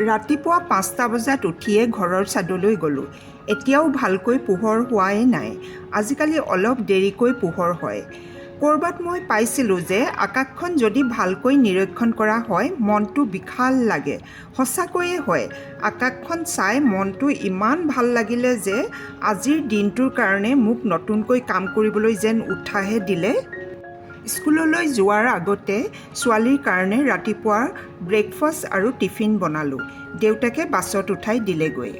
ৰাতিপুৱা ৫টা বজাত উঠিয়ে ঘৰৰ ছাদলৈ গ'লোঁ। এতিয়াও ভালকৈ পোহৰ হোৱাই নাই। আজিকালি অলপ দেৰিকৈ পোহৰ হয়। ক'ৰবাত মই পাইছিলোঁ যে আকাশখন যদি ভালকৈ নিৰীক্ষণ কৰা হয় মনটো বিশাল লাগে। সঁচাকৈয়ে হয়। আকাশখন চাই মনটো ইমান ভাল লাগিলে যে আজিৰ দিনটোৰ কাৰণে মোক নতুনকৈ কাম কৰিবলৈ যেন উৎসাহে দিলে। স্কুললৈ যোৱাৰ আগতে ছোৱালীৰ কাৰণে ৰাতিপুৱাৰ ব্ৰেকফাষ্ট আৰু টিফিন বনালোঁ। দেউতাকে বাছত উঠাই দিলেগৈ।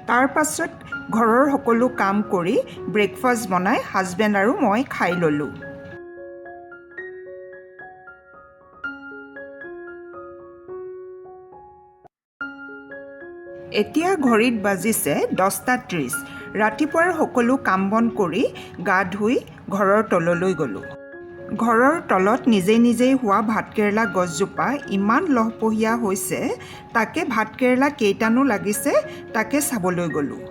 তাৰ পাছত ঘৰৰ সকলো কাম কৰি ব্ৰেকফাষ্ট বনাই হাজবেণ্ড আৰু মই খাই ল'লোঁ। এতিয়া ঘড়ীত বাজিছে 10:30। ৰাতিপুৱাৰ সকলো কাম বন কৰি গা ধুই ঘৰৰ তললৈ গ'লোঁ। ঘৰৰ তলত নিজে নিজেই হোৱা ভাতকেৰেলা গছজোপা ইমান লহপহীয়া হৈছে, তাকে ভাতকেৰেলা কেইটানো লাগিছে তাকে চাবলৈ গ'লোঁ।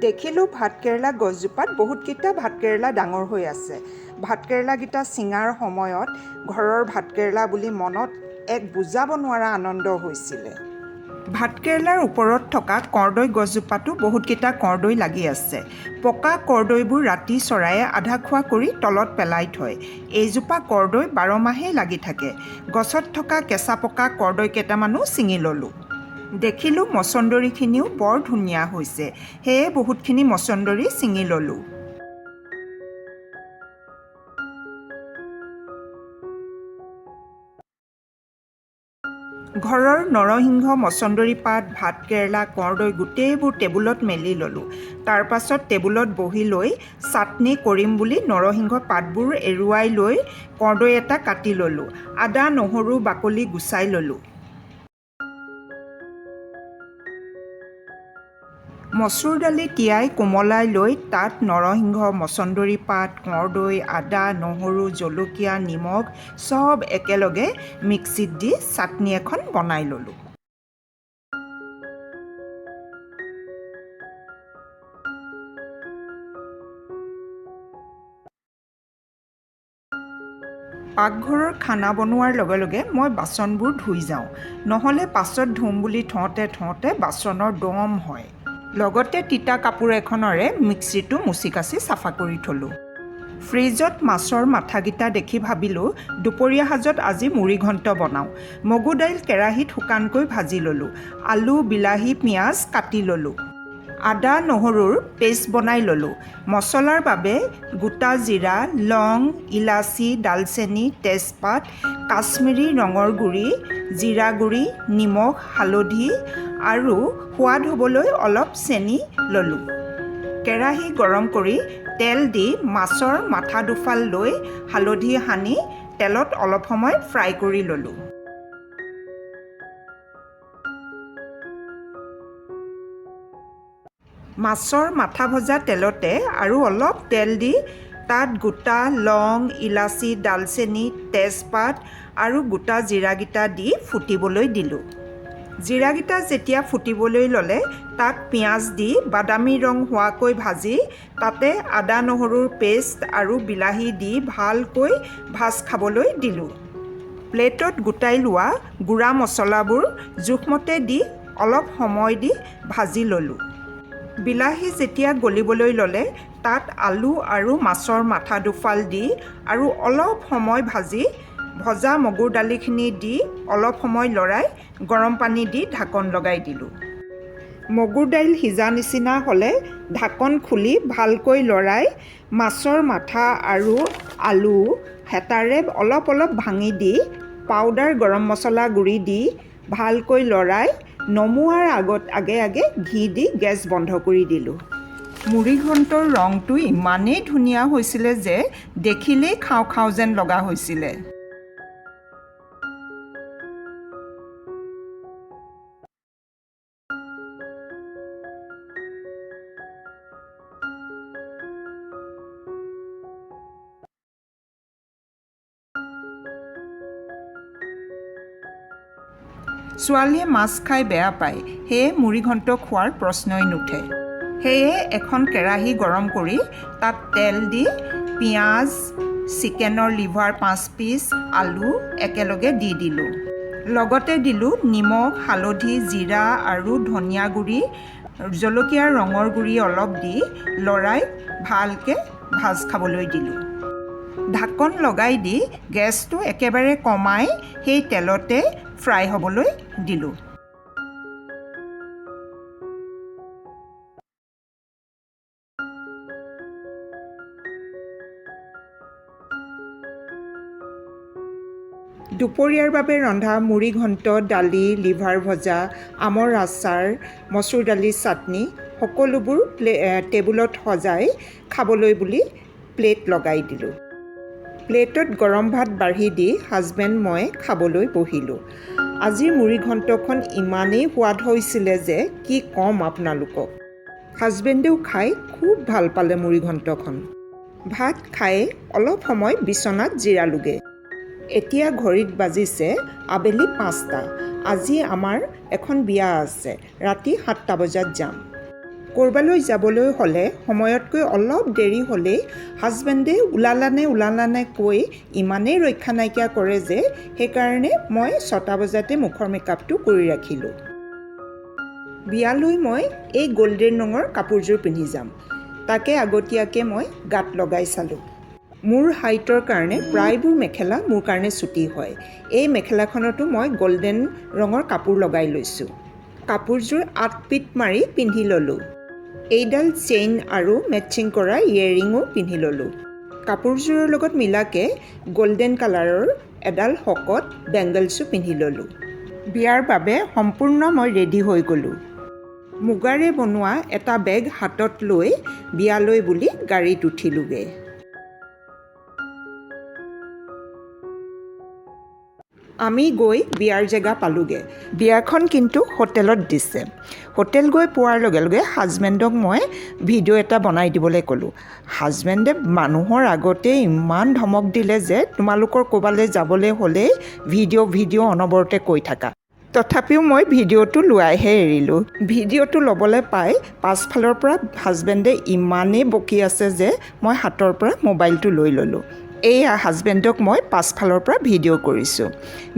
দেখিলোঁ ভাতকেৰেলা গছজোপাত বহুতকেইটা ভাতকেৰেলা ডাঙৰ হৈ আছে। ভাতকেৰেলাকেইটা ছিঙাৰ সময়ত ঘৰৰ ভাতকেৰেলা বুলি মনত এক বুজাব নোৱাৰা আনন্দ হৈছিলে। ভাতকেৰেলাৰ ওপৰত থকা কৰ্দৈ গছজোপাতো বহুতকেইটা কৰ্দৈ লাগি আছে। পকা কৰ্দৈবোৰ ৰাতি চৰায়ে আধা খোৱা কৰি তলত পেলাই থয়। এইজোপা কৰ্দৈ 12 মাহেই লাগি থাকে। গছত থকা কেঁচা পকা কৰ্দৈ কেইটামানো ছিঙি ল'লোঁ। দেখিলোঁ মছন্দৰীখিনিও বৰ ধুনীয়া হৈছে, সেয়ে বহুতখিনি মছন্দৰী ছিঙি ল'লোঁ। ঘৰৰ নৰসিংহ, মছন্দৰী পাত, ভাতকেৰেলা, কৰ্দৈ গোটেইবোৰ টেবুলত মেলি ল'লোঁ। তাৰ পাছত টেবুলত বহি লৈ চাটনি কৰিম বুলি নৰসিংহ পাতবোৰ এৰুৱাই লৈ কৰ্দৈ এটা কাটি ল'লোঁ। আদা নহৰু বাকলি গুচাই ল'লোঁ। মচুৰ দালি তিয়াই কোমলাই লৈ তাত নৰসিংহ, মছন্দৰী পাত, কৰ্দৈ, আদা, নহৰু, জলকীয়া, নিমখ চব একেলগে মিক্সিত দি চাটনি এখন বনাই ল'লোঁ। পাকঘৰৰ খানা বনোৱাৰ লগে লগে মই বাচনবোৰ ধুই যাওঁ, নহ'লে পাছত ধুম বুলি থওঁতে বাচনৰ দম হয়। লগতে তিতা কাপোৰ এখনেৰে মিক্সিটো মুচি কাচি চাফা কৰি থ'লোঁ। ফ্ৰিজত মাছৰ মাথাকেইটা দেখি ভাবিলোঁ দুপৰীয়া সাজত আজি মুড়ি ঘণ্ট বনাওঁ। মগু দাইল কেৰাহীত শুকানকৈ ভাজি ল'লোঁ। আলু, বিলাহী, পিঁয়াজ কাটি ল'লোঁ। আদা নহৰুৰ পেষ্ট বনাই ল'লোঁ। মছলাৰ বাবে গোটা জিৰা, লং, ইলাচি, ডালচেনি, তেজপাত, কাশ্মীৰী ৰঙৰ গুড়ি, জিৰা গুড়ি, নিমখ, হালধি আৰু সোৱাদ হ'বলৈ অলপ চেনি ল'লোঁ। কেৰাহী গৰম কৰি তেল দি মাছৰ মাথা দুফাল লৈ হালধি সানি তেলত অলপ সময় ফ্ৰাই কৰি ল'লোঁ। মাছৰ মাথা ভজা তেলতে আৰু অলপ তেল দি তাত গোটা লং, ইলাচি, ডালচেনি, তেজপাত আৰু গোটা জিৰাকেইটা দি ফুটিবলৈ দিলোঁ। জিৰাকেইটা যেতিয়া ফুটিবলৈ ল'লে তাত পিঁয়াজ দি বাদামী ৰং হোৱাকৈ ভাজি তাতে আদা নহৰুৰ পেষ্ট আৰু বিলাহী দি ভালকৈ ভাজ খাবলৈ দিলোঁ। প্লেটত গোটাই লোৱা গুড়া মছলাবোৰ জোখমতে দি অলপ সময় দি ভাজি ল'লোঁ। বিলাহী যেতিয়া গলিবলৈ ল'লে তাত আলু আৰু মাছৰ মাথা দুফাল দি আৰু অলপ সময় ভাজি ভজা মগুৰ দালিখিনি দি অলপ সময় লৰাই গৰম পানী দি ঢাকন লগাই দিলোঁ। মগুৰ দাইল সিজা নিচিনা হ'লে ঢাকন খুলি ভালকৈ লৰাই মাছৰ মাথা আৰু আলু হেতাৰে অলপ অলপ ভাঙি দি পাউডাৰ গৰম মছলা গুড়ি দি ভালকৈ লৰাই নমোৱাৰ আগে আগে ঘি দি গেছ বন্ধ কৰি দিলোঁ। মুড়ি ঘণ্টৰ ৰংটো ইমানেই ধুনীয়া হৈছিলে যে দেখিলেই খাওঁ খাওঁ যেন লগা হৈছিলে। ছোৱালীয়ে মাছ খাই বেয়া পায়, সেয়ে মুড়ি ঘণ্ট খোৱাৰ প্ৰশ্নই নুঠে। সেয়ে এখন কেৰাহী গৰম কৰি তাত তেল দি পিঁয়াজ, চিকেনৰ লিভাৰ 5 পিচ, আলু একেলগে দি দিলোঁ। লগতে দিলোঁ নিমখ, হালধি, জিৰা আৰু ধনিয়া গুড়ি, জলকীয়াৰ ৰঙৰ গুড়ি অলপ দি লৰাই ভালকৈ ভাজ খাবলৈ দিলোঁ। ঢাকন লগাই দি গেছটো একেবাৰে কমাই সেই তেলতে ফ্ৰাই হ'বলৈ দিলোঁ। দুপৰীয়াৰ বাবে ৰন্ধা মুড়ি ঘণ্ট, দালি, লিভাৰ ভজা, আমৰ আচাৰ, মচুৰ দালিৰ চাটনি সকলোবোৰ টেবুলত সজাই খাবলৈ বুলি প্লেট লগাই দিলোঁ। প্লেটত গৰম ভাত বাঢ়ি দি হাজবেণ্ড মই খাবলৈ বহিলোঁ। আজিৰ মুড়ি ঘণ্টখন ইমানেই সোৱাদ হৈছিলে যে কি ক'ম আপোনালোকক। হাজবেণ্ডেও খাই খুব ভাল পালে মুড়ি ঘণ্টখন। ভাত খাই অলপ সময় বিচনাত জিৰালোগে। এতিয়া ঘড়ীত বাজিছে আবেলি 5টা। আজি আমাৰ এখন বিয়া আছে, ৰাতি 7টা বজাত যাম। ক'ৰবালৈ যাবলৈ হ'লে সময়তকৈ অলপ দেৰি হ'লেই হাজবেণ্ডে ওলালানে কৈ ইমানেই ৰক্ষা নাইকিয়া কৰে যে সেইকাৰণে মই 6টা বজাতে মুখৰ মেকআপটো কৰি ৰাখিলোঁ। বিয়ালৈ মই এই গল্ডেন ৰঙৰ কাপোৰযোৰ পিন্ধি যাম। তাকে আগতীয়াকৈ মই গাত লগাই চালোঁ। মোৰ হাইটৰ কাৰণে প্ৰায়বোৰ মেখেলা মোৰ কাৰণে চুটি হয়। এই মেখেলাখনতো মই গল্ডেন ৰঙৰ কাপোৰ লগাই লৈছোঁ। কাপোৰযোৰ আঠপিট মাৰি পিন্ধি ল'লোঁ। এইডাল চেইন আৰু মেটচিং কৰা ইয়েৰিঙো পিন্ধি ল'লোঁ। কাপোৰযোৰৰ লগত মিলাকে গল্ডেন কালাৰৰ এডাল শকত বেংগলছো পিন্ধি ল'লোঁ। বিয়াৰ বাবে সম্পূৰ্ণ মই ৰেডি হৈ গ'লোঁ। মুগাৰে বনোৱা এটা বেগ হাতত লৈ বিয়ালৈ বুলি গাড়ীত উঠিলোঁগৈ। আমি গৈ বিয়াৰ জেগা পালোঁগৈ। বিয়াখন কিন্তু হোটেলত দিছে। হোটেল গৈ পোৱাৰ লগে লগে হাজবেণ্ডক মই ভিডিঅ' এটা বনাই দিবলৈ ক'লোঁ। হাজবেণ্ডে মানুহৰ আগতে ইমান ধমক দিলে যে তোমালোকৰ ক'ৰবালৈ যাবলৈ হ'লেই ভিডিঅ' অনবৰতে কৈ থাকা। তথাপিও মই ভিডিঅ'টো লোৱাইহে এৰিলোঁ। ভিডিঅ'টো ল'বলৈ পাই পাছফালৰ পৰা হাজবেণ্ডে ইমানেই বকি আছে যে মই হাতৰ পৰা মোবাইলটো লৈ ল'লোঁ। এয়া হাজবেণ্ডক মই পাছফালৰ পৰা ভিডিঅ' কৰিছোঁ।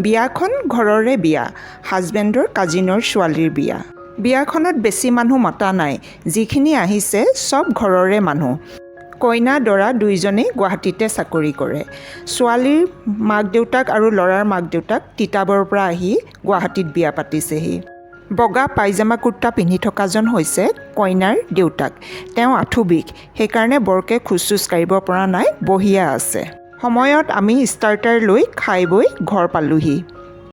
বিয়াখন ঘৰৰে বিয়া, হাজবেণ্ডৰ কাজিনৰ ছোৱালীৰ বিয়া। বিয়াখনত বেছি মানুহ মতা নাই, যিখিনি আহিছে চব ঘৰৰে মানুহ। কইনা দৰা দুইজনেই গুৱাহাটীতে চাকৰি কৰে। ছোৱালীৰ মাক দেউতাক আৰু ল'ৰাৰ মাক দেউতাক তিতাবৰৰ পৰা আহি গুৱাহাটীত বিয়া পাতিছেহি। বগা পাইজামা কুৰ্তা পিন্ধি থকাজন হৈছে কইনাৰ দেউতাক। তেওঁ আঁঠু বিষ, সেইকাৰণে বৰকৈ খোজ কাঢ়িব পৰা নাই, বহিয়া আছে। সময়ত আমি ষ্টাৰ্টাৰ লৈ খাই বৈ ঘৰ পালোঁহি।